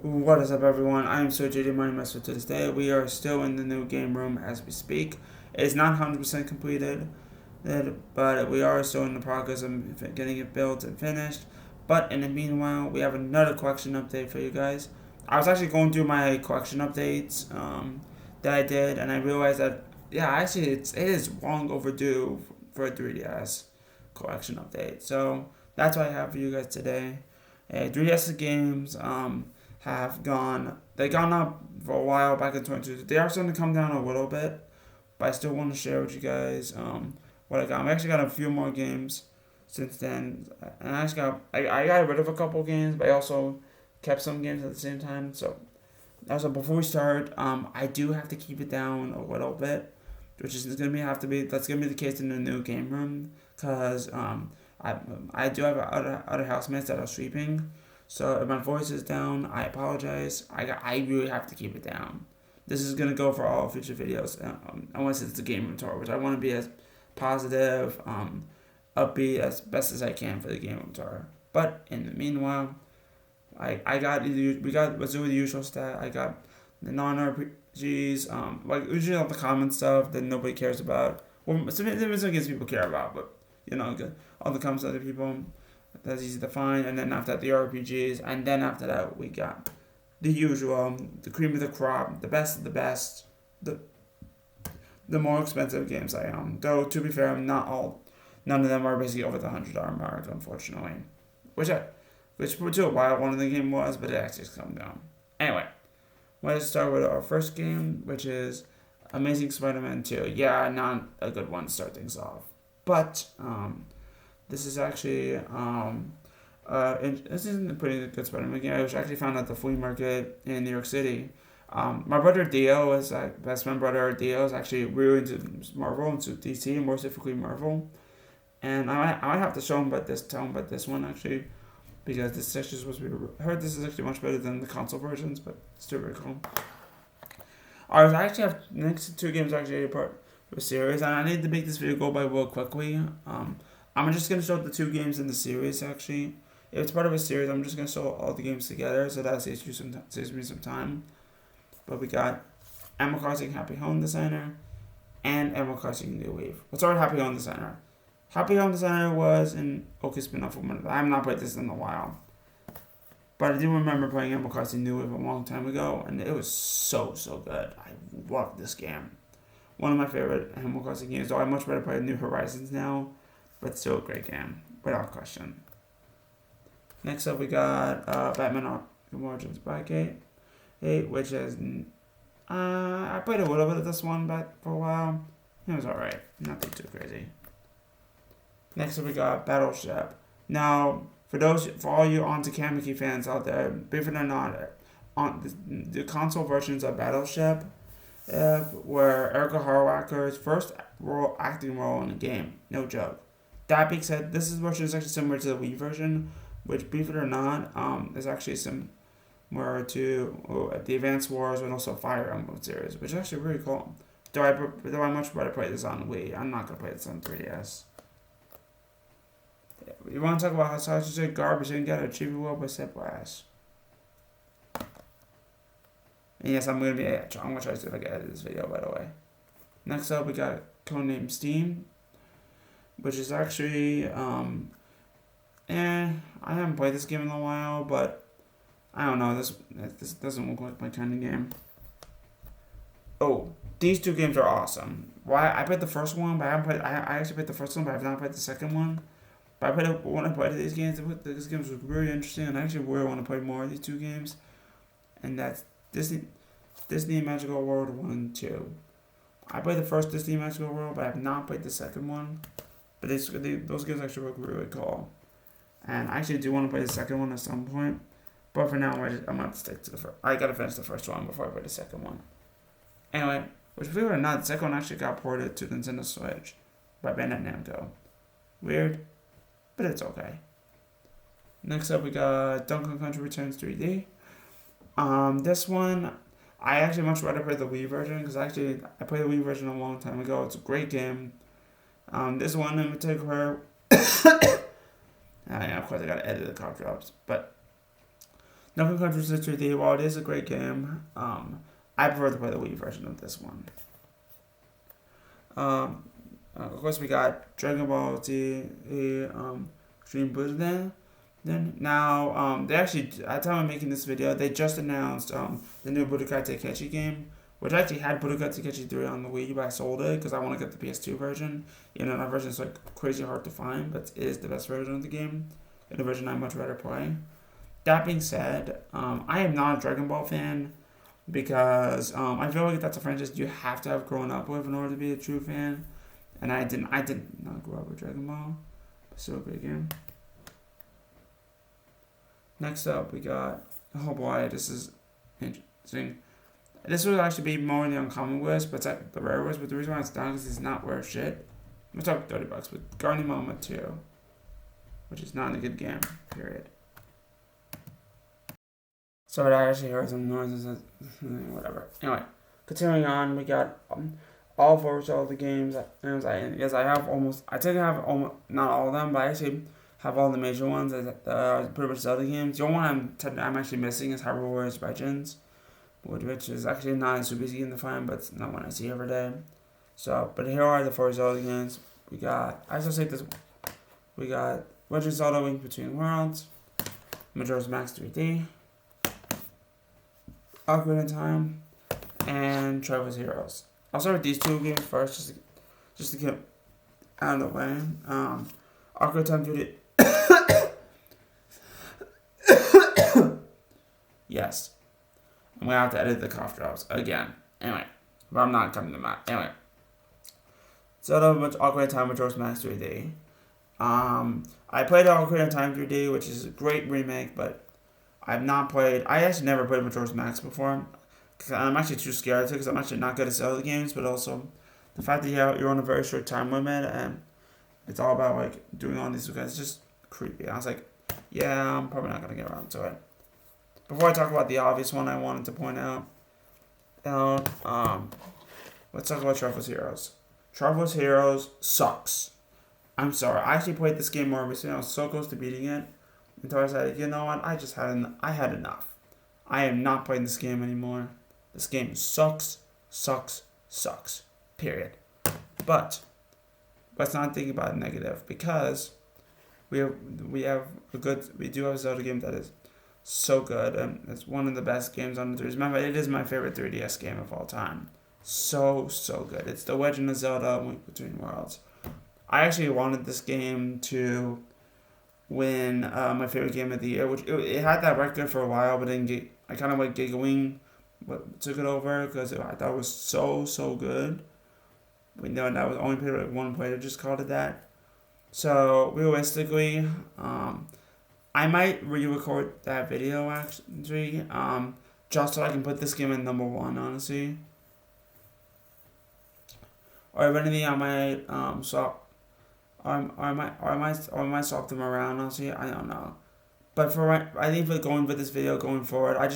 What is up, everyone? I am Sir JD Money Master. To this day, we are still in the new game room as we speak. It is not 100% completed, but we are still in the progress of getting it built and finished. But in the meanwhile, we have another collection update for you guys. I was actually going through my collection updates that I did, and I realized that, yeah, actually, it is long overdue for a 3DS collection update. So that's what I have for you guys today. 3DS games. They've gone up for a while back in 2022. They are starting to come down a little bit, but I still want to share with you guys what I got. I actually got a few more games since then, and I got rid of a couple games, but I also kept some games at the same time. So also before we start, I do have to keep it down a little bit, which is gonna be that's gonna be the case in the new game room, cause I do have other housemates that are sleeping. So if my voice is down, I apologize. I really have to keep it down. This is gonna go for all future videos, unless it's the game room tour, which I want to be as positive, upbeat as best as I can for the game room tour. But in the meanwhile, we got let's do the usual stat. I got the non-RPGs, like usually all the common stuff that nobody cares about. Well, some games people care about, but all the common stuff that people that's easy to find. And then after that, the RPGs, and then after that, we got the usual, the cream of the crop, the best of the best, the more expensive games I own. Though to be fair, none of them are basically over the $100 mark, unfortunately. Which for a while one of the game was, but it actually has come down. Anyway, let's start with our first game, which is Amazing Spider-Man 2. Yeah, not a good one to start things off, but this is actually this is a pretty good Spider-Man game. I was actually found at the flea market in New York City. My brother Dio is best friend brother Dio is actually really into Marvel, into DC, more specifically Marvel. And I might have to tell him about this one actually, because this is actually supposed to be. I heard this is actually much better than the console versions, but it's still very cool. I actually have next two games actually a part of a series, and I need to make this video go by real quickly. I'm just gonna show the two games in the series actually. If it's part of a series, I'm just gonna show all the games together, so that saves me some time. But we got Animal Crossing Happy Home Designer and Animal Crossing New Wave. Let's start with Happy Home Designer. Happy Home Designer was an okay spin-off of one. I have not played this in a while, but I do remember playing Animal Crossing New Wave a long time ago, and it was so good. I love this game. One of my favorite Animal Crossing games. Though I much better play New Horizons now, but still a great game without question. Next up, we got Batman Arkham Origins Blackgate, which is I played a little bit of this one back for a while. It was alright, nothing too crazy. Next up, we got Battleship. Now, for all you Takamaki fans out there, believe it or not, on the console versions of Battleship, were Erica Harwacker's first acting role in the game. No joke. That being said, this version is actually similar to the Wii version, which, believe it or not, is actually similar to the Advance Wars and also Fire Emblem series, which is actually really cool. Though I much better play this on Wii. I'm not gonna play this on 3DS. You want to talk about how such a garbage and get a cheapy world by Sip Blast. And yes, I'm gonna try to see if I can edit this video, by the way. Next up, we got Codename Steam, which is actually I haven't played this game in a while, but I don't know. This doesn't look like my kind of game. Oh, these two games are awesome. Why I played the first one, but I haven't played. I actually played the first one, but I've not played the second one. But when I played these games were really interesting, and I actually really want to play more of these two games. And that's Disney Magical World 1 and 2. I played the first Disney Magical World, but I have not played the second one. But those games actually look really cool. And I actually do want to play the second one at some point. But for now, I'm going to stick to the first. I got to finish the first one before I play the second one. Anyway, which believe it or not, the second one actually got ported to Nintendo Switch by Bandai Namco. Weird, but it's okay. Next up, we got Donkey Kong Country Returns 3D. This one, I actually much rather play the Wii version, because I played the Wii version a long time ago. It's a great game. This one in particular, yeah, of course I gotta edit the cough drops, but Knuckle Country 3D, while it is a great game, I prefer to play the Wii version of this one. Of course, we got Dragon Ball Z, Extreme Buddha. Then now, they actually, at the time of making this video, they just announced the new Budokai Tenkaichi game, which I actually had Budokai Tenkaichi 3 on the Wii, but I sold it because I want to get the PS2 version. You know, that version is like crazy hard to find, but it is the best version of the game, and the version I much rather play. That being said, I am not a Dragon Ball fan because I feel like that's a franchise you have to have grown up with in order to be a true fan, and I did not grow up with Dragon Ball. So great game. Next up, we got, oh boy, this is interesting. This would actually be more on the uncommon list, but it's at the rare list. But the reason why it's down is it's not worth shit. We're talking $30, but Guardian Moment 2, which is not a good game, period. So I actually heard some noises, whatever. Anyway, continuing on, we got all 4 Zelda games. Yes, I have almost, I think I have almost, not all of them, but I actually have all the major ones, pretty much Zelda games. The only one I'm actually missing is Hyrule Warriors Legends, which is actually not super easy to find, but it's not one I see every day. So, but here are the 4 Zelda games. We got, I should say this, we got Legend of Zelda Link Between Worlds, Majora's Mask 3D, Ocarina of Time, and Travel's Heroes. I'll start with these 2 games first, just to get out of the way. Ocarina of Time 3D. Yes. I'm going to have to edit the cough drops again. Anyway. But I'm not cutting them out. Anyway. Zelda Ocarina of Time Majora's Mask 3D. I played Ocarina of Time 3D, which is a great remake, but I've not played... I actually never played Majora's Mask before. Cause I'm actually too scared to, because I'm actually not good at Zelda games, but also the fact that you're on a very short time limit, and it's all about, like, doing all these guys. It's just creepy. I was like, yeah, I'm probably not going to get around to it. Before I talk about the obvious one I wanted to point out, let's talk about Travel's Heroes. Travel's Heroes sucks. I'm sorry. I actually played this game more recently. I was so close to beating it until I said, you know what? I had enough. I am not playing this game anymore. This game sucks. Period. But let's not think about it negative, because we do have a Zelda game that is so good, and it's one of the best games on the 3DS. Remember, it is my favorite 3DS game of all time. So good. It's The Legend of Zelda Link Between Worlds. I actually wanted this game to win my favorite game of the year, which it had that record for a while, but then I kind of like giggling took it over because I thought it was so good. We know that was only played with one player, just called it that. So realistically, I might re-record that video actually, just so I can put this game in number 1, honestly. Or if anything, I might swap. I might swap them around, honestly. I don't know. But I think for this video going forward, I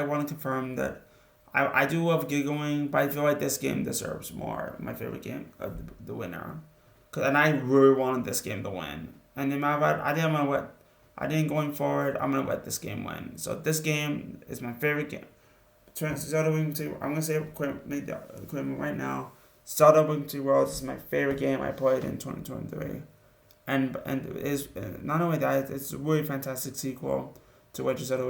want to confirm that I do love giggling, but I feel like this game deserves more. My favorite game of the winner, and I really wanted this game to win. And no matter what, I didn't going forward. I'm gonna let this game win. So this game is my favorite game. Zelda Link Between, I'm gonna say make the equipment right now. Zelda Link Between Worlds is my favorite game I played in 2023. And it is not only that, it's a really fantastic sequel to Legend of Zelda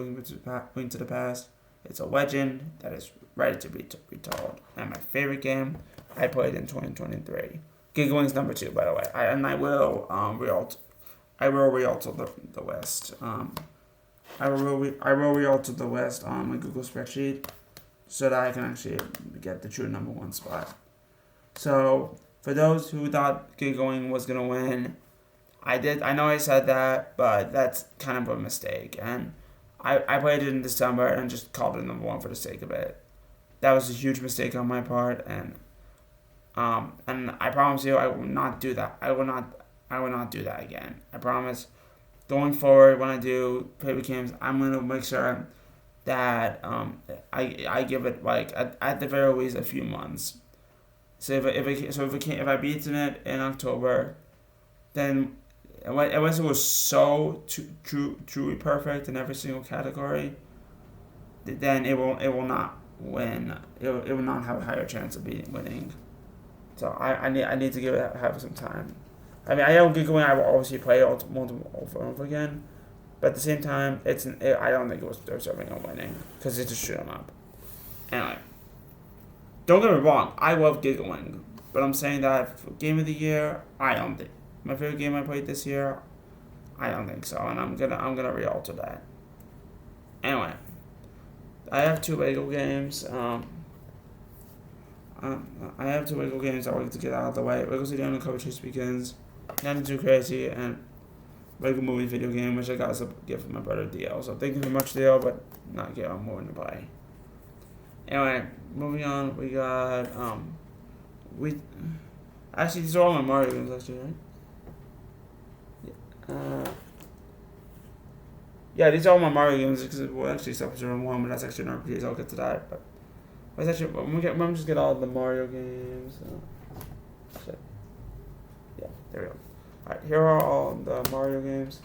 Link to the Past. It's a legend that is ready to be told. And my favorite game I played in 2023. Giggling's number 2, by the way. I will re-alter the list. I will re-alter the list on my Google spreadsheet so that I can actually get the true number 1 spot. So for those who thought Giggling was gonna win, I know I said that, but that's kind of a mistake. And I played it in December and just called it number 1 for the sake of it. That was a huge mistake on my part, and I promise you I will not do that. I will not do that again. I promise. Going forward, when I do favorite games, I'm gonna make sure that I give it like at the very least a few months. So if I beat it in October, then unless it was so truly perfect in every single category, then it will not win. It will not have a higher chance of winning. So I need to have some time. I mean, I know Giggling I will obviously play multiple over and over again, but at the same time, I don't think it was deserving of winning because it's a shoot 'em up. Anyway, don't get me wrong, I love Giggling, but I'm saying that for Game of the Year, I don't think my favorite game I played this year. I don't think so, and I'm gonna re-alter that. Anyway, I have two Lego games. I have two Lego games I like to get out of the way. Lego City Undercover Chase Begins, Nothing Too Crazy, and Lego Movie video game, which I got as a gift from my brother DL. So thank you very much, DL, but not get on more to play. Anyway, moving on, we got actually these are all my Mario games actually, right? Yeah, these are all my Mario games because well actually it's episode 1, but that's actually an RPG, so I'll get to that. But let's actually let me just get all the Mario games. Shit. Yeah, there we go. Alright, here are all the Mario games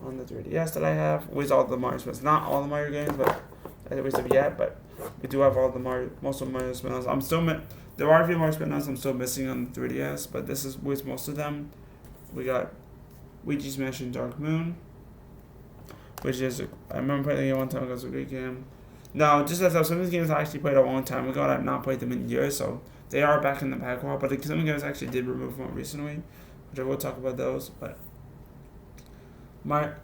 on the 3DS that I have. With all the Mario spin-offs. Not all the Mario games, but at least of yet, but we do have all the most of the Mario spin-offs. There are a few Mario spin-offs I'm still missing on the 3DS, but this is with most of them. We got Luigi's Mansion Dark Moon, which is, I remember playing it one time, it was a great game. No, just as some of these games I actually played a long time ago, and I've not played them in years, so they are back in the backlog, but some games I actually did remove more recently, which I will talk about those, but Mario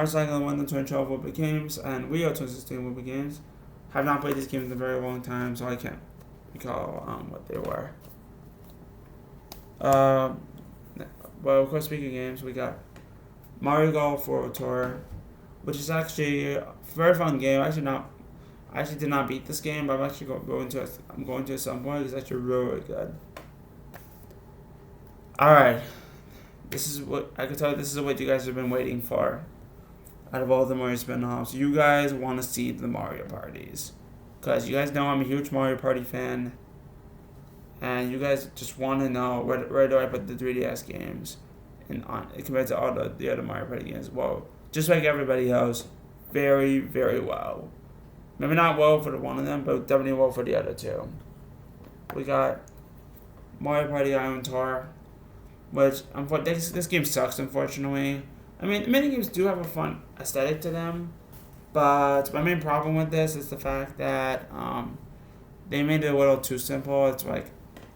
Cycle 1 and 2012 will be games, and Rio 2016 will be games. Have not played these games in a very long time, so I can't recall what they were. Well, of course, speaking of games, we got Mario Golf World Tour, which is actually a very fun game. I actually did not beat this game, but I'm actually going to at some point. It's actually really good. Alright, this is what I can tell you. This is what you guys have been waiting for. Out of all the Mario spin-offs, you guys want to see the Mario parties, because you guys know I'm a huge Mario Party fan, and you guys just want to know where do I put the 3DS games, compared to all the other Mario Party games. Well, just like everybody else, very, very well. Maybe not well for the one of them, but definitely well for the other two. We got Mario Party Island Tour, which this game sucks, unfortunately. I mean, the minigames do have a fun aesthetic to them, but my main problem with this is the fact that they made it a little too simple. It's like,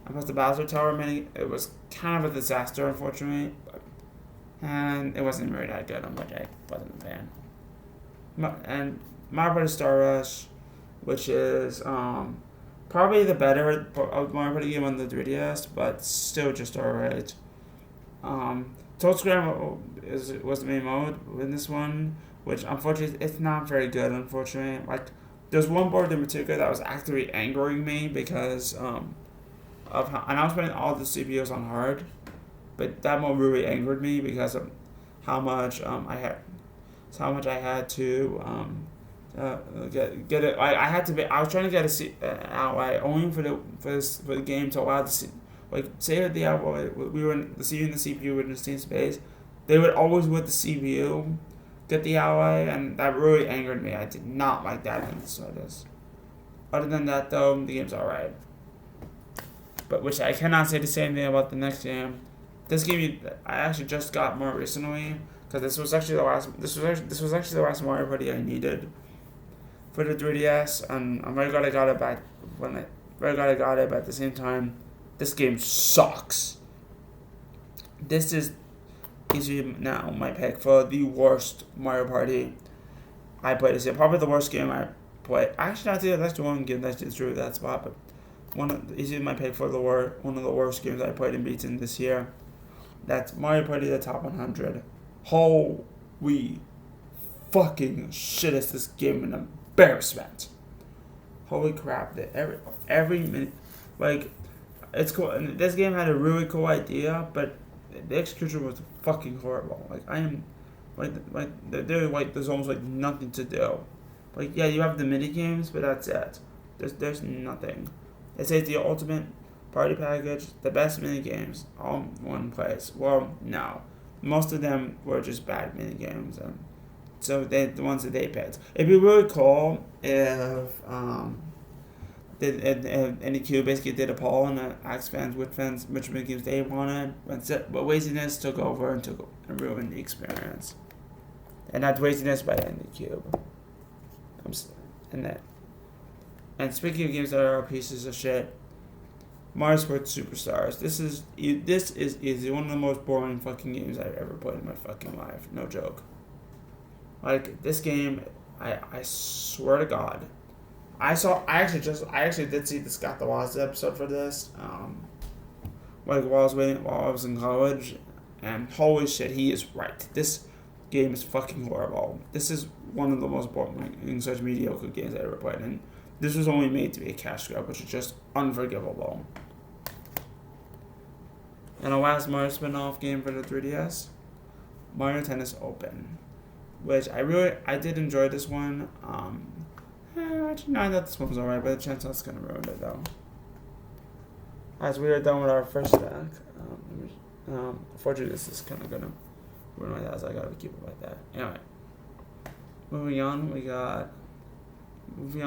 plus the Bowser Tower mini, it was kind of a disaster, unfortunately, and it wasn't really that good. I wasn't a fan. And Mario Party Star Rush, which is probably the better of Mario Party game on the 3DS, but still just alright. Toad Scramble was the main mode in this one, which unfortunately it's not very good. Unfortunately, like there's one board in particular that was actively angering me because of how, and I was putting all the CPUs on hard, but that mode really angered me because of how much I had to get it. I had to be. I was trying to get a ally only for the game to allow the like say that the ally we were in the CPU and the CPU were in the same space. They would always with the CPU get the ally, and that really angered me. I did not like that in the slightest. Other than that, though, the game's alright. But which I cannot say the same thing about the next game. This game I actually just got more recently because this was actually the last Mario Party I needed for the 3DS, and I'm very glad I got it back very glad I got it, but at the same time, this game sucks. This is easily now my pick for the worst Mario Party I played this year. Probably the worst game I played. Actually, that's the one game that's true that spot, but easily my pick for one of the worst games I played and beaten this year. That's Mario Party the Top 100. Holy fucking shit, is this game an embarrassment. Holy crap, every minute, like, it's cool, and this game had a really cool idea, but the execution was fucking horrible. Like, I am, there's almost, nothing to do. Like, yeah, you have the mini games, but that's it. There's nothing. It says the ultimate party package, the best mini games, all in one place. Well, no. most of them were just bad mini games. So the ones that they picked. It'd be really cool if NEQ basically did a poll and asked fans which mini games they wanted, but laziness took over and ruined the experience. And that's laziness by NEQ. And speaking of games that are pieces of shit, Mario Sports Superstars. This is easy one of the most boring fucking games I've ever played in my fucking life. No joke. Like this game, I swear to God, I actually did see the Scott the Woz episode for this. While I was in college, and holy shit, he is right. This game is fucking horrible. This is one of the most boring, such mediocre games I ever played, and this was only made to be a cash grab, which is just unforgivable. And the last Mario spin-off game for the 3DS, Mario Tennis Open, which I did enjoy this one. Actually, no, I thought this one was alright, but the chance I was gonna ruin it though. As we are done with our first deck, unfortunately, this is kind of gonna ruin my thoughts. I gotta keep it like that. Anyway, moving on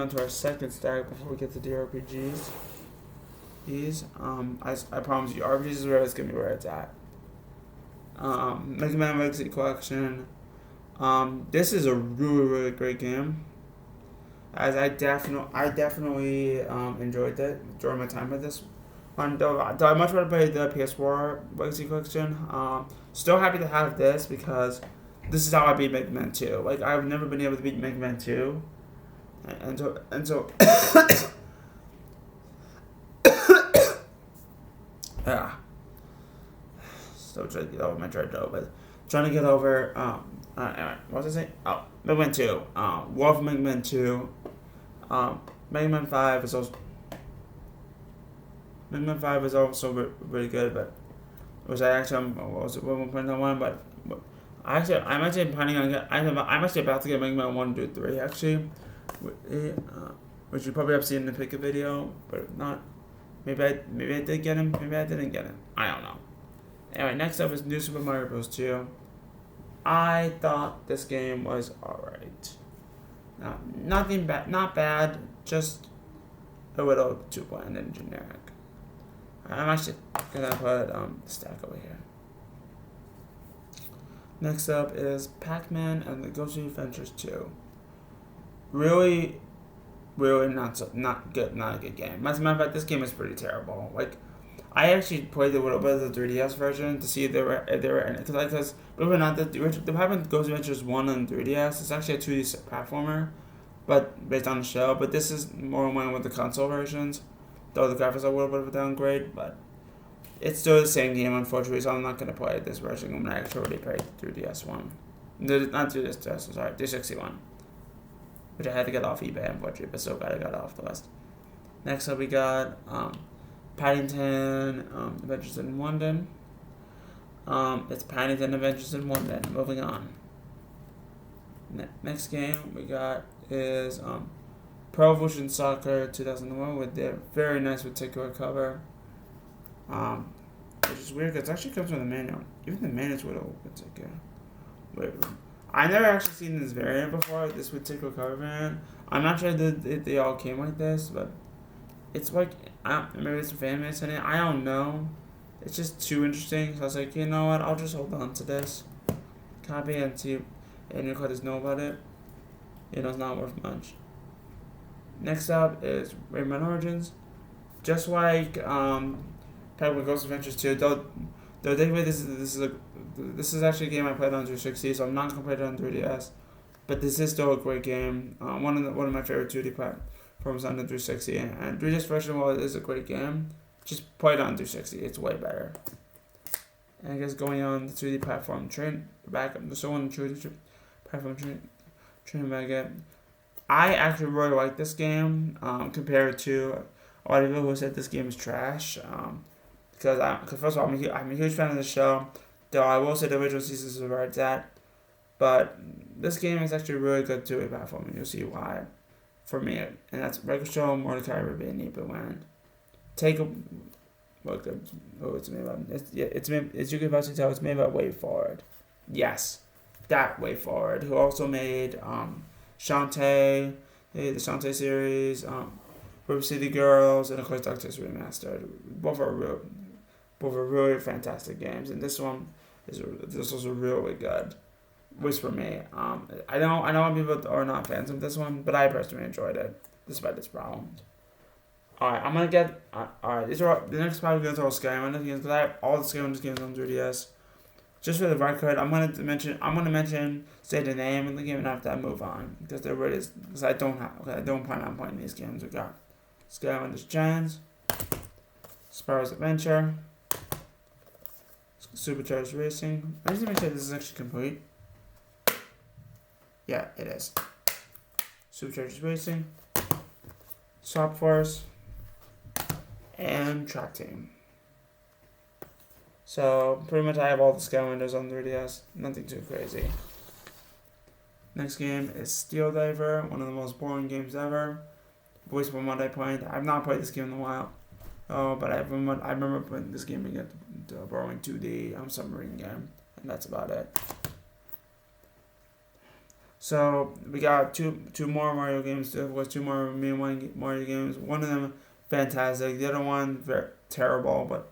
to our second stack before we get to the RPGs. I promise you, RPGs is where it's gonna be where it's at. Mega Man Legacy Collection. This is a really, really great game. As I definitely enjoyed it during my time with this one. Though I much rather play the PS4 Legacy Collection. Still happy to have this because this is how I beat Mega Man 2. Like I've never been able to beat Mega Man 2. And so yeah. Still trying to get over my dread though, but trying to get over anyway, what was I saying? Oh, Mega Man 2. Love Mega Man 2. Mega Man 5 is also really good, but was I actually was it 1.1? But I'm actually planning on I'm actually about to get Mega Man 1, 2, 3 actually. Which you probably have seen in the pick video, but if not, maybe I did get him, maybe I didn't get him. I don't know. Anyway, next up is New Super Mario Bros. 2. I thought this game was alright. Nothing bad, not bad, just a little too bland and generic. I'm actually gonna put the stack over here. Next up is Pac-Man and the Ghostly Adventures 2. Really not good, not a good game. As a matter of fact, this game is pretty terrible. Like, I actually played a little bit of the 3DS version to see if they were because believe it or not, the Pac-Man Ghostly Adventures 1 on 3DS is actually a 2D platformer, but based on the show. But this is more in line with the console versions, though the graphics are a little bit of a downgrade. But it's still the same game, unfortunately. So I'm not gonna play this version when I actually played 3DS one. Not 3DS, sorry, 361. Which I had to get off eBay, unfortunately, but so glad I got off the list. Next up, we got Paddington Adventures in London. It's Paddington Adventures in London. Moving on. Next game we got is Pro Evolution Soccer 2001 with the very nice particular cover. Which is weird because it actually comes with a manual. Even the manual's with a particular. Wait. I never actually seen this variant before, this particular cover variant. I'm not sure that they all came like this, but it's like, maybe it's a fan base in it, I don't know. It's just too interesting, so I was like, you know what, I'll just hold on to this. Copy and see if any of you know about it. You know, it's not worth much. Next up is Rayman Origins. Just like Pac-Man Ghost Adventures 2, though technically this is actually a game I played on 360, so I'm not gonna play it on 3DS. But this is still a great game. One of my favorite 2D platforms on the 360, and 3DS version, while it is a great game, just play it on 360. It's way better. And I guess going on the 2D platform train back up, so on the 2D platform train back up. I actually really like this game compared to a lot of people who said this game is trash. Because first of all, I'm a huge fan of the show, though I will say the original seasons are where it's at. But this game is actually really good to a platform, and you'll see why. For me, and that's Regular Show, Mordecai, Ravini, but when what good? Oh, it's made by. It's made. As you can probably tell, it's made by Way Forward. Yes, that Way Forward. Who also made Shantae, the Shantae series, River City Girls, and of course Doctor's Remastered. Both are really fantastic games, and this was really good. Was for me. I know people are not fans of this one, but I personally enjoyed it despite its problems. Alright, I'm gonna get. Alright, these are the next part. We're gonna talk Skylanders games because I have all the Skylanders games on 3DS. Just for the record, I'm gonna mention, say the name of the game, and after that move on because there really is. Because I don't plan on playing these games. We got Skylanders Gens, Spyro's Adventure, Supercharged Racing. I need to make sure this is actually complete. Yeah, it is. Supercharged Racing, Swap Force, and Track Team. So, pretty much I have all the Skylanders on 3DS. Nothing too crazy. Next game is Steel Diver, one of the most boring games ever. Voiced by Monday Point. I've not played this game in a while. Oh, but I remember playing this game again, borrowing 2D submarine game. And that's about it. So we got two more Mario games. There was two more Mario games. One of them fantastic. The other one very terrible. But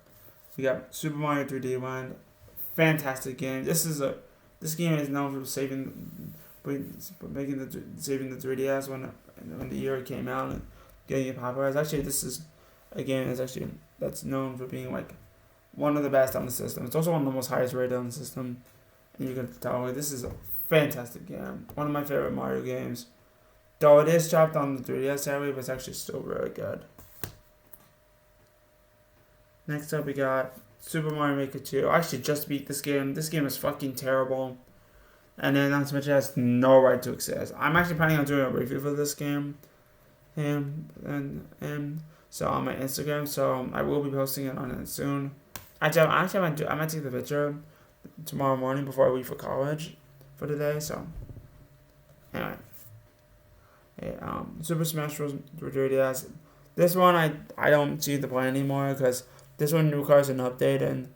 we got Super Mario 3D Land. Fantastic game. This game is known for saving the 3DS when the year it came out and getting it popular. Actually, this is a game that's known for being like one of the best on the system. It's also one of the most highest rated on the system, and you can tell this is a fantastic game. One of my favorite Mario games. Though it is chopped on the 3DS area, but it's actually still really good. Next up we got Super Mario Maker 2. I actually just beat this game. This game is fucking terrible. And then not to mention it has no right to exist. I'm actually planning on doing a review for this game. And so on my Instagram, so I will be posting it on it soon. I might take the picture tomorrow morning before I leave for college for today. So anyway, Super Smash Bros. 3DS. This one I don't see the point anymore because this one requires an update, and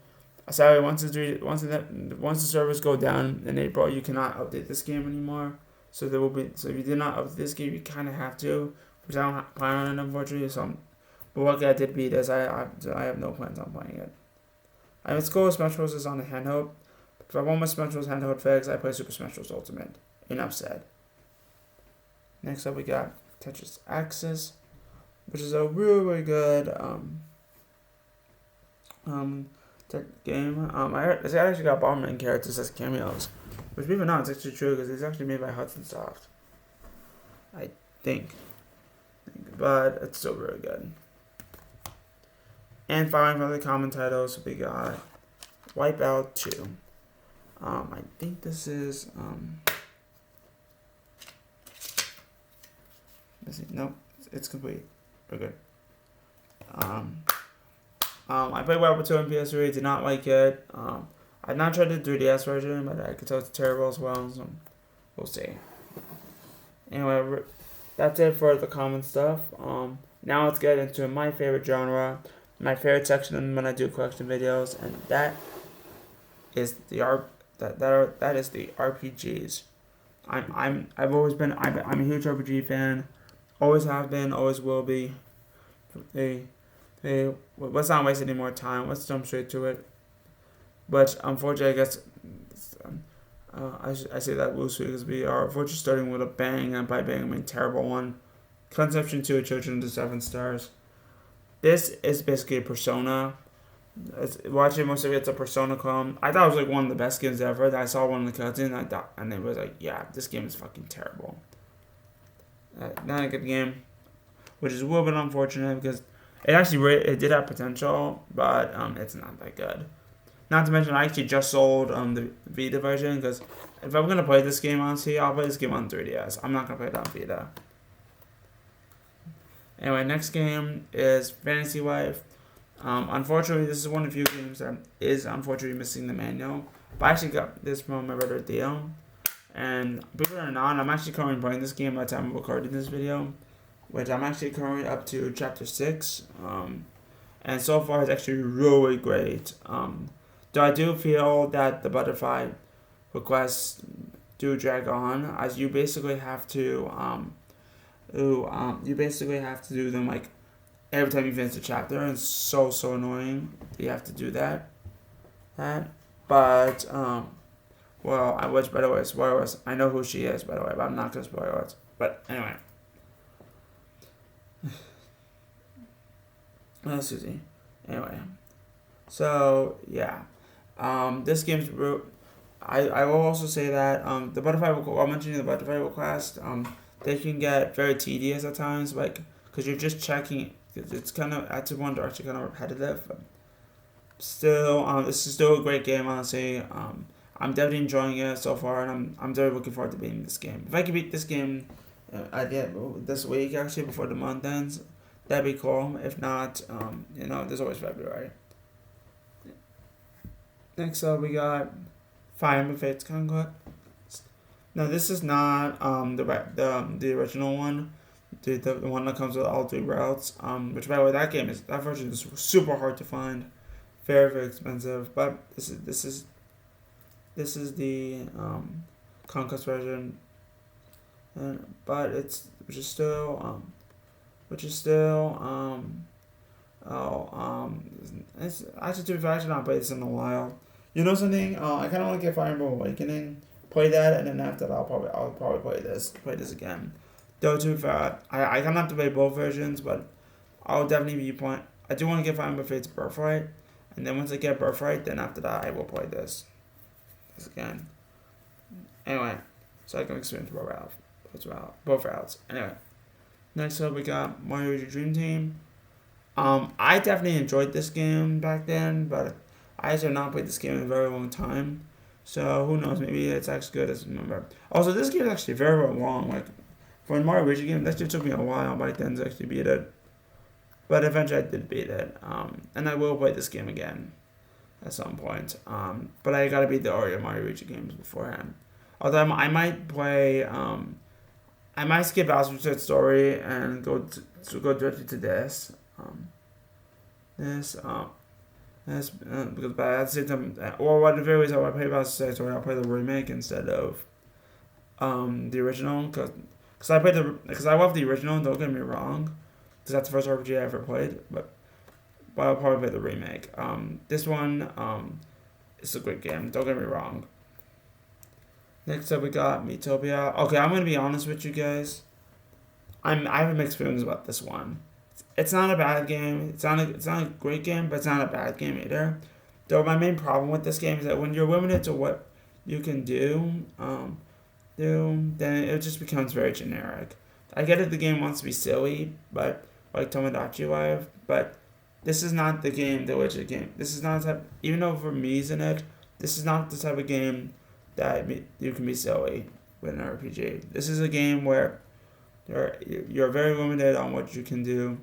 sorry, once the servers go down in April, you cannot update this game anymore. So if you did not update this game, you kind of have to, which I don't plan on it unfortunately. But what I did beat is I have no plans on playing it. It's cool. Smash Bros is on the handheld. If I want my Smash Bros handheld fix, I play Super Smash Bros Ultimate. Enough said. Next up we got Tetris Axis, which is a really good game. I heard it's actually got Bomberman characters as cameos, which even now it's actually true because it's actually made by Hudson Soft. I think, but it's still really good. And finally, for the common titles, we got Wipeout 2. I think this is let's see. Nope, it's complete. We're good. I played Wipeout 2 on PS3. Did not like it. I've not tried the 3DS version, but I could tell it's terrible as well. So we'll see. Anyway, that's it for the common stuff. Now let's get into my favorite genre, my favorite section when I do collection videos, and that is the RPGs. I'm a huge RPG fan. Always have been, always will be. Let's not waste any more time. Let's jump straight to it. But unfortunately, I guess I say that loosely because we are unfortunately starting with a bang, and by bang I mean terrible one. Conception 2, Children to 7 stars. This is basically a Persona. Watching most of it's a Persona clone. I thought it was like one of the best games ever. I saw one of the cutscenes and it was like, yeah, this game is fucking terrible. Not a good game, which is a little bit unfortunate because it did have potential, but it's not that good. Not to mention, I actually just sold the Vita version because if I'm gonna play this game on C, I'll play this game on 3DS. I'm not gonna play it on Vita. Anyway, next game is Fantasy Life. Unfortunately, this is one of the few games that is unfortunately missing the manual. But I actually got this from my brother Theo. And believe it or not, I'm actually currently playing this game by the time I'm recording this video, which I'm actually currently up to chapter 6. and so far it's actually really great. Though I do feel that the butterfly requests do drag on, as you basically have to do them like every time you finish the chapter, and it's so annoying. You have to do that. But well, which by the way, spoilers. I know who she is, by the way, but I'm not gonna spoil it. But anyway, Susie. Anyway, so yeah, this game's. I will also say that the butterfly. While mentioning the butterfly request, they can get very tedious at times, like because you're just checking. It's kind of at one direction, kind of repetitive. But still, this is still a great game, honestly. I'm definitely enjoying it so far, and I'm very looking forward to beating this game. If I can beat this game, this week actually before the month ends, that'd be cool. If not, there's always February. Next up, we got Fire Emblem Fates Conquest. Now, this is not the original one, the one that comes with all 3 routes. Which by the way, that version is super hard to find, very expensive. But this is the Conquest version, but which is still it's actually to be fair, not played this in a while. You know something? I kind of want to get Fire Emblem Awakening, play that, and then after that I'll probably play this again. Though to be fair, I kind of have to play both versions, but I'll definitely be I do want to get Fire Emblem Fates Birthright, and then once I get Birthright, then after that I will play this again. Anyway, so I can experience both routes. Anyway, next up we got Mario Luigi Dream Team. I definitely enjoyed this game back then, but I have not played this game in a very long time. So who knows? Maybe it's actually good as I remember. Also, this game is actually very long. Like for a Mario Luigi game, that just took me a while back then to actually beat it. But eventually, I did beat it. And I will play this game again at some point. But I gotta beat the Mario Luigi games beforehand. Although I might play. I might skip Bowser's story and go directly to this. Because by at the same time, or what the very ways I play Bowser's story, I'll play the remake instead of the original. Because I love the original. Don't get me wrong, because that's the first RPG I ever played. But I'll probably play the remake. This one it's a great game. Don't get me wrong. Next up, we got Miitopia. Okay, I'm gonna be honest with you guys. I have a mixed feelings about this one. It's not a bad game. It's not a great game, but it's not a bad game either. Though my main problem with this game is that when you're limited to what you can do, then it just becomes very generic. I get it. The game wants to be silly, but like Tomodachi Life, but this is not the game. This is not the type. Even though for me's in it, this is not the type of game that you can be silly with an RPG. This is a game where you're very limited on what you can do.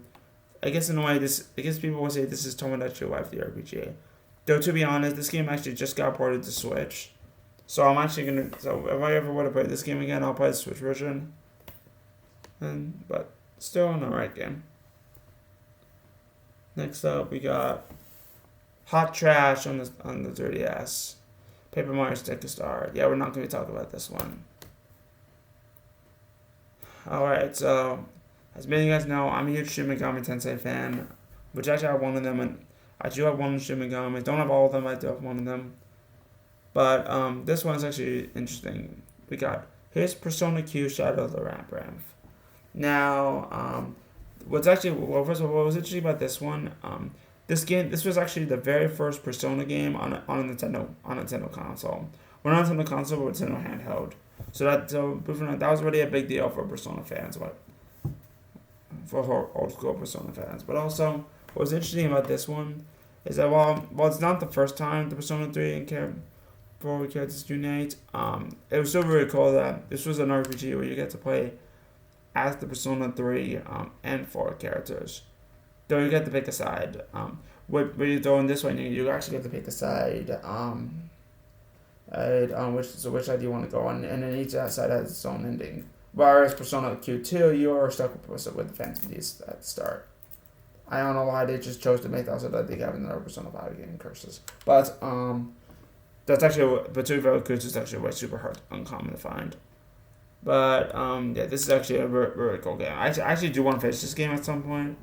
I guess in a way, people will say this is Tomodachi Life, the RPG. Though to be honest, this game actually just got ported to Switch. So I'm actually so if I ever want to play this game again, I'll play the Switch version. But still an alright game. Next up, we got Hot Trash on the 3DS. Paper Mario Sticker Star. Yeah, we're not going to talk about this one. Alright, so as many of you guys know, I'm a huge Shin Megami Tensei fan, which actually I have one of them, and I do have one Shin Megami. I don't have all of them, I do have one of them. But this one's actually interesting. We got here's Persona Q Shadow of the Labyrinth. Now, first of all, what was interesting about this one? This was actually the very first Persona game on a Nintendo console. Well, not Nintendo console, but Nintendo handheld. So that was already a big deal for Persona fans, for old school Persona fans. But also, what was interesting about this one is that while it's not the first time the Persona 3 and 4 characters unite, it was still really cool that this was an RPG where you get to play as the Persona 3 and 4 characters. Though you get to pick a side. What you're doing this one, you actually get to pick a side. Which side do you want to go on, and then each side has its own ending. Whereas Persona Q2, you are stuck with the Phantom Beast at the start. I don't know why they just chose to make that so that they have another Persona 5 game curses. But that's actually, but two very curses is actually way super hard, uncommon to find. But yeah, this is actually a really cool game. I actually do want to finish this game at some point,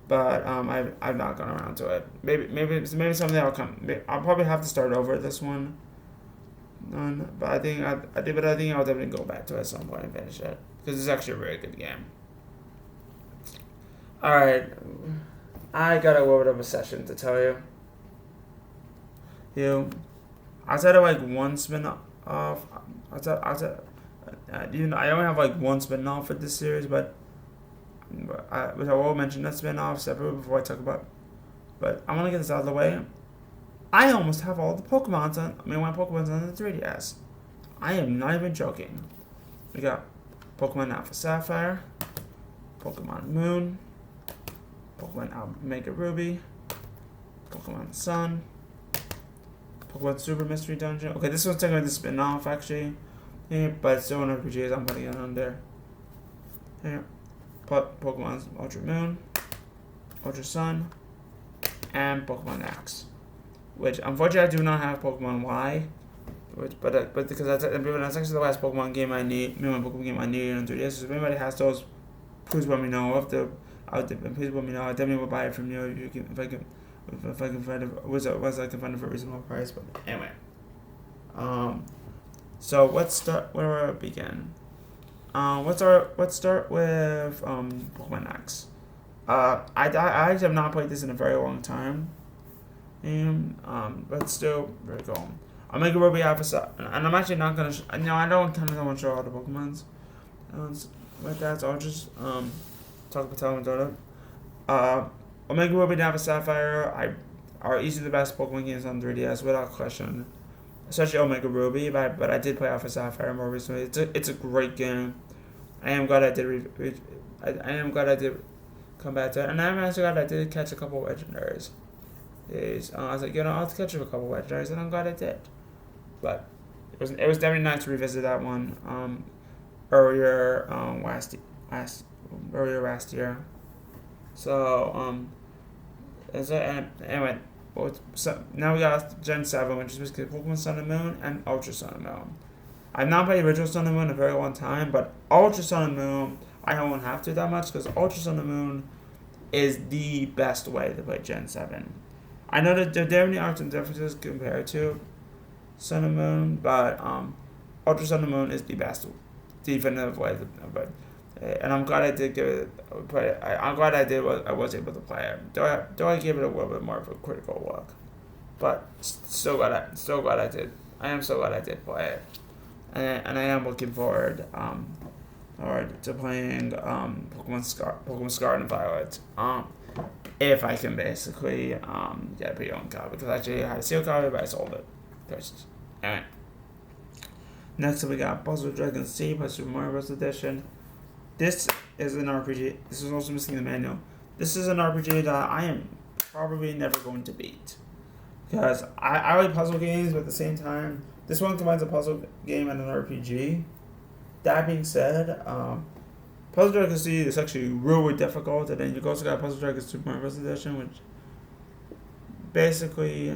but I've not gone around to it. Maybe someday I'll come. I'll probably have to start over this one. But I think I'll definitely go back to it at some point and finish it because it's actually a really good game. All right, I got a little bit of a session to tell you. Outside of like one spin-off, I only have like one spin-off for this series, but I will mention that spin-off separately before I talk about. But I want to get this out of the way. I almost have all the Pokemon's on. I mean, my Pokemon's on the 3DS. I am not even joking. We got Pokemon Alpha Sapphire, Pokemon Moon, Pokemon Omega Ruby, Pokemon Sun, Pokemon Super Mystery Dungeon. Okay, this one's technically the spin-off actually. Yeah, but it's still an RPG as I'm putting it on there. Here. Pokemon Ultra Moon, Ultra Sun, and Pokemon X. Which unfortunately I do not have Pokemon Y. But because that's actually the last Pokemon game I need. Pokemon game I need on 3DS. So if anybody has those, please let me know. Please let me know. I definitely will buy it from you if I can find it. Once I can find it for a reasonable price. But anyway, so let's start. Where do I begin? Let's start with Pokemon X. I actually have not played this in a very long time. But still very cool. I'll make a Ruby Alpha, and I'm actually not gonna. I don't kind of want to show all the Pokemons. With that, so I'll just talk about Talon Omega Ruby and Alpha Sapphire are easily the best Pokemon games on 3DS without question. Especially Omega Ruby, but I did play Alpha Sapphire more recently. It's a great game. I am glad I did. I am glad I did come back to it, and I'm actually glad I did catch a couple of legendaries. I was like, I'll catch up a couple of legendaries, and I'm glad I did. But it was definitely nice to revisit that one earlier last year. So anyway, so now we got Gen 7, which is basically Pokemon Sun and Moon and Ultra Sun and Moon. I've not played original Sun and Moon in a very long time, but Ultra Sun and Moon I don't have to that much because Ultra Sun and Moon is the best way to play Gen 7. I know that there are definitely are some differences compared to Sun and Moon, but Ultra Sun and Moon is the best definitive way to play. And I'm glad I did give it play. I'm glad I was able to play it. Do I give it a little bit more of a critical look? But still glad I did. I am so glad I did play it, and I am looking forward to playing Pokemon Scarlet and Violet. If I can basically get a pre-owned copy, because actually I had a sealed copy, but I sold it first. Anyway. Next up we got Puzzle Dragon C by Super Mario Bros. Edition. This is an RPG. This is also missing the manual. This is an RPG that I am probably never going to beat. Because I like puzzle games, but at the same time, this one combines a puzzle game and an RPG. That being said, Puzzle Dragon C is actually really difficult, and then you also got Puzzle Dragon Super Mario Bros. Edition, which basically,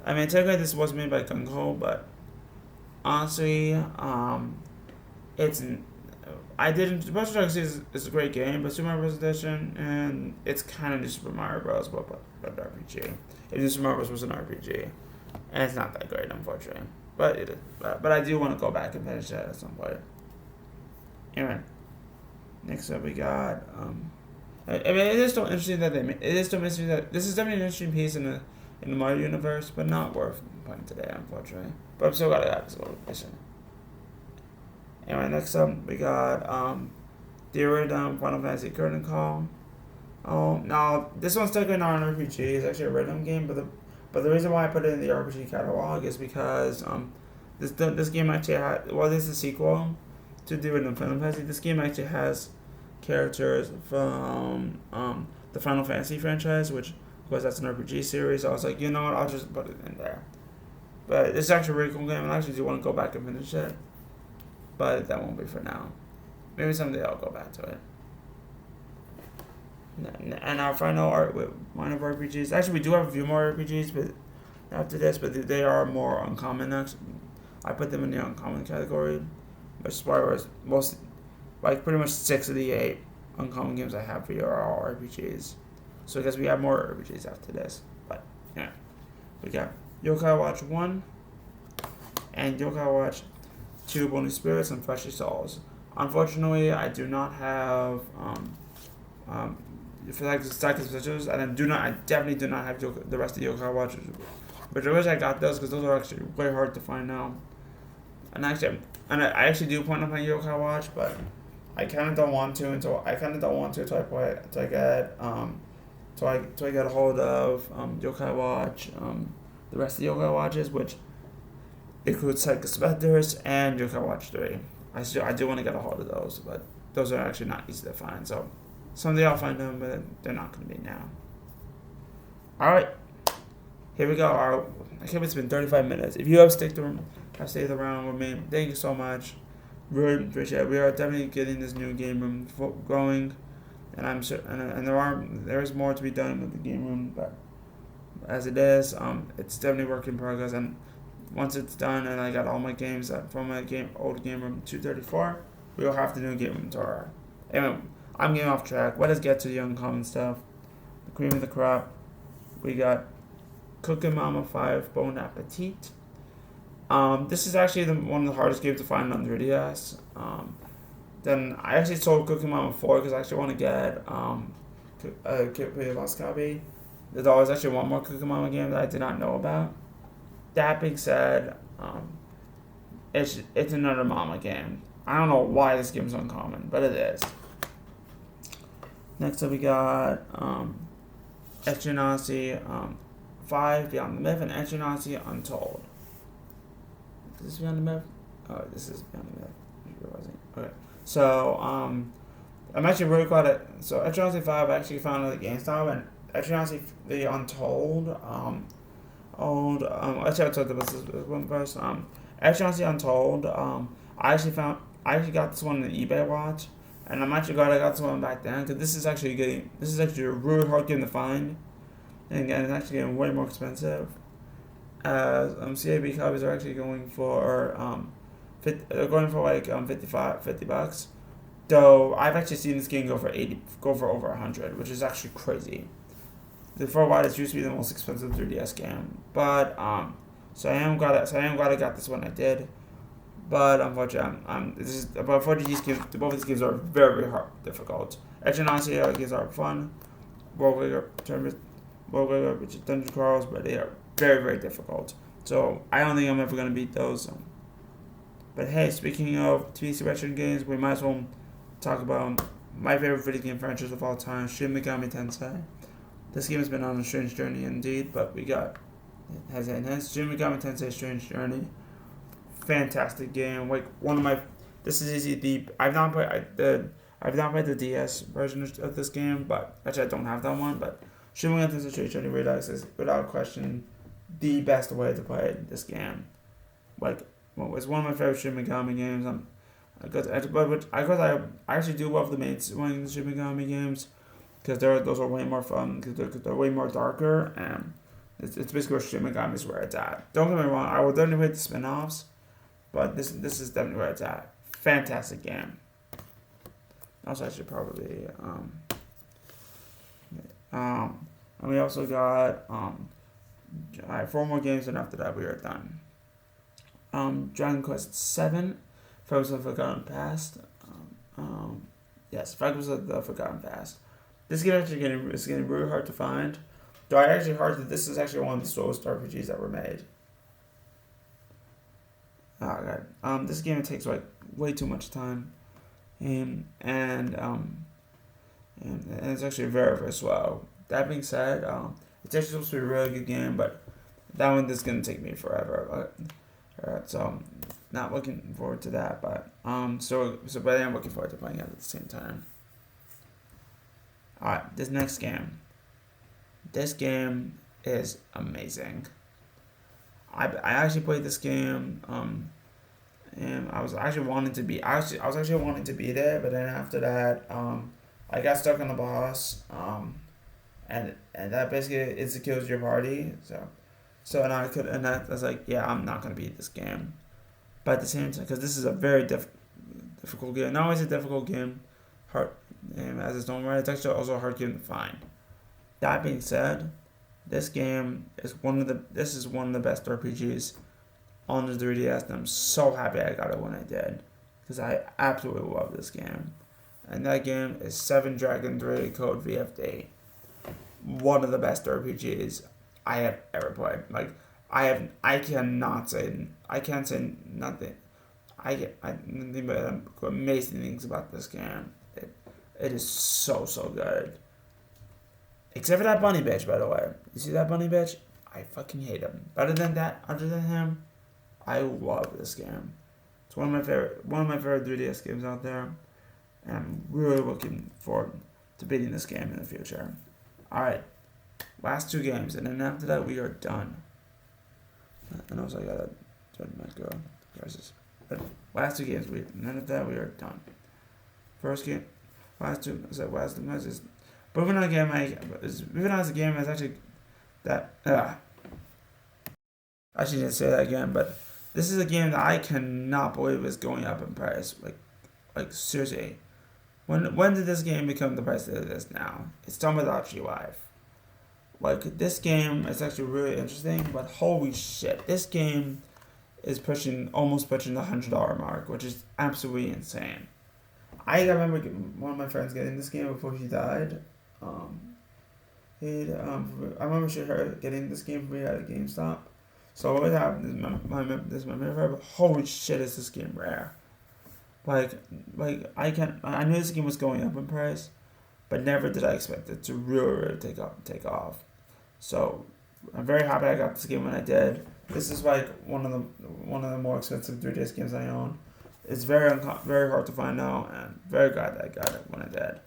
technically this was made by Gung-Ho, but honestly, Puzzle Dragon C is a great game, but Super Mario Bros. Edition, and it's kind of just Super Mario Bros. But RPG. If Super Mario Bros. Was an RPG, and it's not that great, unfortunately. But it is. But I do want to go back and finish that at some point. Anyway, next up we got. It is still interesting that this is definitely an interesting piece in the Mario universe, but not worth playing today, unfortunately. But I'm still glad I got this little mission. Anyway, next up we got the Rhythm Final Fantasy Curtain Call. Now this one's technically not an RPG; it's actually a rhythm game. But the reason why I put it in the RPG catalog is because this game actually this is a sequel to the Rhythm Final Fantasy. This game actually has characters from the Final Fantasy franchise, which of course that's an RPG series. So I was like, you know what, I'll just put it in there. But it's actually a really cool game, and I actually do want to go back and finish it. But that won't be for now. Maybe someday I'll go back to it. And our final art with line of RPGs. Actually, we do have a few more RPGs, but after this, but they are more uncommon. Actually, I put them in the uncommon category, which is why most, like pretty much 6 of the 8 uncommon games I have for you are all RPGs. So I guess we have more RPGs after this. But yeah, we got Yokai Watch 1 and Yokai Watch 2 Bony Spirits and Fleshy Souls. Unfortunately, I do not have for like the stack of specials, and I definitely do not have the rest of the Yokai Watches. But I wish I got those because those are actually way hard to find now. And I actually do plan on playing Yokai Watch, but I kind of don't want to until I get a hold of Yokai Watch, the rest of the Yokai Watches, which includes Psychic Specters and Yokai Watch 3. I do want to get a hold of those, but those are actually not easy to find. So someday I'll find them, but they're not going to be now. All right, here we go. I can't believe it's been 35 minutes. If you have stayed around with me, thank you so much. Really appreciate it. We are definitely getting this new game room going, and I'm sure, and there is more to be done with the game room, but as it is, it's definitely work in progress. And once it's done, and I got all my games from my old game room 234, we will have the new game room tour. Anyway, I'm getting off track. Let us get to the uncommon stuff. The cream of the crop. We got Cooking Mama 5 Bon Appetit. This is actually one of the hardest games to find on 3DS. Then I actually sold Cooking Mama 4 because I actually want to get a lost copy. There's always actually one more Cooking Mama game that I did not know about. That being said, it's another Mama game. I don't know why this game's uncommon, but it is. Next up we got Echinasi 5 Beyond the Myth and Echinasi Untold. Is this Beyond the Myth? Oh, this is Beyond the Myth. Okay. So, I'm actually really glad that. So, Echinasi 5 I actually found at the GameStop, and Echinasi the Untold. Actually, I'll tell you this one first. Echinasi Untold. I actually got this one on the eBay watch, and I'm actually glad I got this one back then because this is actually a really hard game to find, and again, it's actually getting way more expensive. CAB copies are actually going for $50. Though I've actually seen this game go for over 100, which is actually crazy. For a while, it used to be the most expensive 3DS game, but so I am glad I got this one. I did, but unfortunately, both these games are very, very hard, difficult. Echinasi games are fun. World Waker, which is Dungeon Crawls, but they are very, very difficult. So I don't think I'm ever gonna beat those. But hey, speaking of PC Western games, we might as well talk about my favorite video game franchise of all time, Shin Megami Tensei. This game has been on a strange journey indeed, but Shin Megami Tensei Strange Journey. Fantastic game. Like this is easy. I've not played the DS version of this game, but actually I don't have that one. But Shin Megami Tensei Strange Journey Redux is without question the best way to play this game. It's one of my favorite Shin Megami games. I actually do love the main Shin Megami games. Because those are way more fun, because they're way more darker, and it's basically where Shin Megami is where it's at. Don't get me wrong, I will definitely play the spin-offs, but this is definitely where it's at. Fantastic game. Also, I should probably, and we also got, 4 more games, and after that we are done. Dragon Quest 7, Fragments of the Forgotten Past. Yes, Fragments of the Forgotten Past. This game is getting really hard to find. Though I actually heard that this is actually one of the slowest RPGs ever made. Oh god. This game takes way too much time, and it's actually very, very slow. That being said, it's actually supposed to be a really good game, but that one is gonna take me forever. So not looking forward to that, but but I am looking forward to playing it at the same time. Alright, this next game. This game is amazing. I actually played this game, and I was actually wanting to beat it, but then after that, I got stuck on the boss, and that basically insecures your party. So and I was like, yeah, I'm not gonna beat this game. But at the same time, because this is a very difficult game. Not only is it a difficult game, hard game as its own right, it's actually also a hard game to find. That being said, this is one of the best RPGs on the 3DS, and I'm so happy I got it when I did, because I absolutely love this game. And that game is Seven Dragon 3 Code VFD. One of the best RPGs I have ever played. Like, I can't say nothing. I nothing but amazing things about this game. It is so good. Except for that bunny bitch, by the way. You see that bunny bitch? I fucking hate him. Other than him, I love this game. It's one of my favorite 3DS games out there, and I'm really looking forward to beating this game in the future. All right, last two games, and then after that we are done. And also I gotta turn my girl. But last two games, and then after that we are done. First game, last two is moving on as a game is actually that. I shouldn't say that again, but this is a game that I cannot believe is going up in price. Like seriously, when did this game become the price that it is now? It's done with Option Live. Like, this game is actually really interesting, but holy shit, this game is almost pushing the $100 mark, which is absolutely insane. I remember one of my friends getting this game before she died. I remember her getting this game for me at a GameStop. So what happened is my memory, but holy shit, is this game rare? Like I knew this game was going up in price, but never did I expect it to really take off. So I'm very happy I got this game when I did. This is like one of the more expensive 3DS games I own. It's very hard to find now, and very glad that I got it when I did.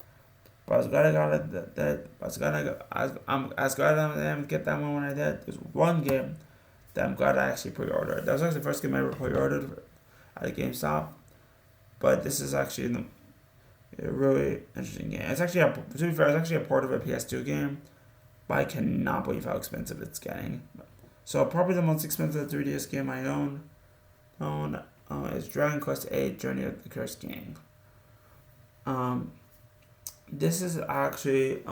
But I was glad I got it. I'm as glad I am to get that one when I did. There's one game that I'm glad I actually pre-ordered. That was actually the first game I ever pre-ordered at a GameStop. But this is actually a really interesting game. To be fair, it's actually a port of a PS2 game, but I cannot believe how expensive it's getting. So probably the most expensive 3DS game I own is Dragon Quest VIII: Journey of the Cursed King. This is actually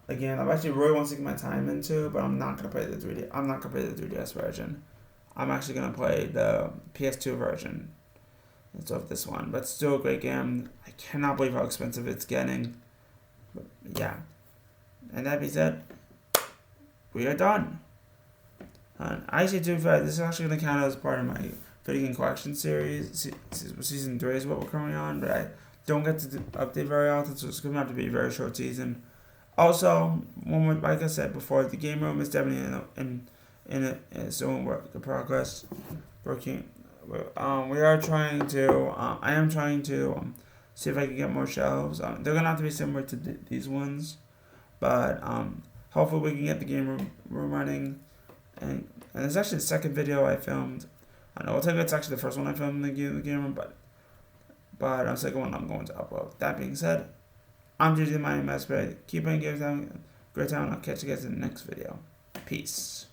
again, I've actually really want to take my time into, but I'm not gonna play the 3D. I'm not gonna play the 3DS version. I'm actually gonna play the PS2 version instead of this one. But still a great game. I cannot believe how expensive it's getting. But yeah. And that being said, we are done. And actually, to be fair, this is actually gonna count as part of my video game collection series. Season 3 is what we're currently on, but I don't get to update very often, so it's gonna have to be a very short season. Also, like I said before, the game room is definitely in its own work in progress. Working, we are trying to. I am trying to see if I can get more shelves. They're gonna have to be similar to these ones, but hopefully we can get the game room running. And it's actually the second video I filmed. I know it's actually the first one I filmed in the game room, but the second one I'm going to upload. That being said, I'm JJ, my name is Keep playing games, having a great time, and I'll catch you guys in the next video. Peace.